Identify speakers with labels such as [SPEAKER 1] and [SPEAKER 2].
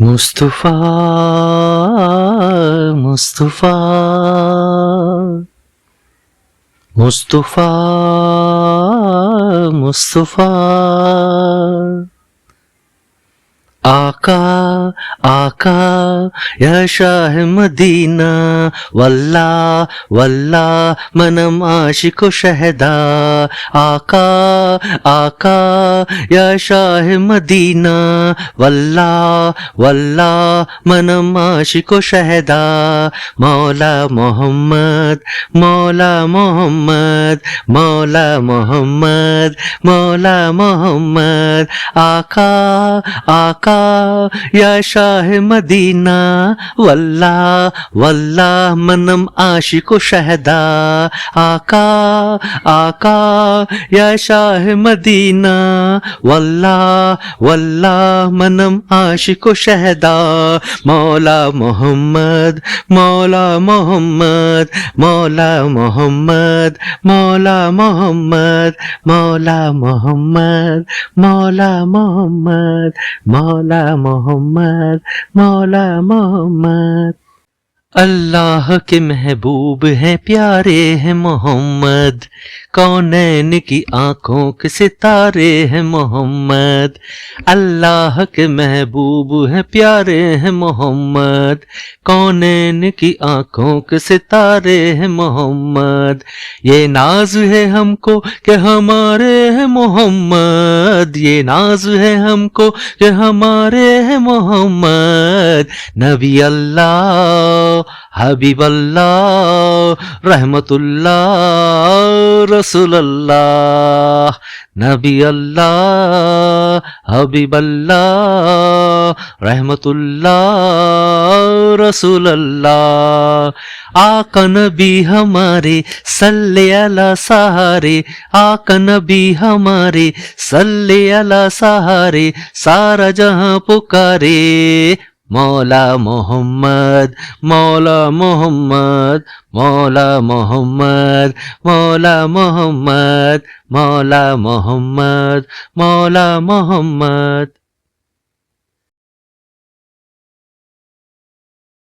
[SPEAKER 1] मुस्तफा मुस्तफा मुस्तफा मुस्तफा आका आका या शाह मदीना वल्ला वल्ला मनम आशिको शहदा आका आका या शाह मदीना वल्ला वल्ला मनम आशिको शहदा मौला मोहम्मद मौला मोहम्मद मौला मोहम्मद मौला मोहम्मद आका आका या शाह मदीना वल्ला वल्ला मनम आशिको शहदा आका आका या शाह मदीना वल्ला वल्ला मनम आशिको शहदा मौला मोहम्मद मौला मोहम्मद मौला मोहम्मद मौला मोहम्मद मौला मोहम्मद मौला मोहम्मद मौला मोहम्मद मौला मोहम्मद। अल्लाह के महबूब हैं प्यारे हैं मोहम्मद कौनैन की आंखों के सितारे हैं मोहम्मद अल्लाह के महबूब हैं प्यारे हैं मोहम्मद कौनैन की आंखों के सितारे हैं मोहम्मद ये नाज है हमको कि हमारे हैं मोहम्मद ये नाज है हमको कि हमारे हैं मोहम्मद नबी अल्लाह हबीबल्लाह रहमतुल्लाह रसूलल्लाह नबी अल्लाह हबीबल्लाह रहमतुल्लाह रसूलल्लाह आका नबी हमारे सल्ले अला सहारे आका नबी हमारे सल्ले अला सहारे सारा जहां पुकारे मौला मोहम्मद मौला मोहम्मद मौला मोहम्मद मौला मोहम्मद मौला मोहम्मद मौला मोहम्मद।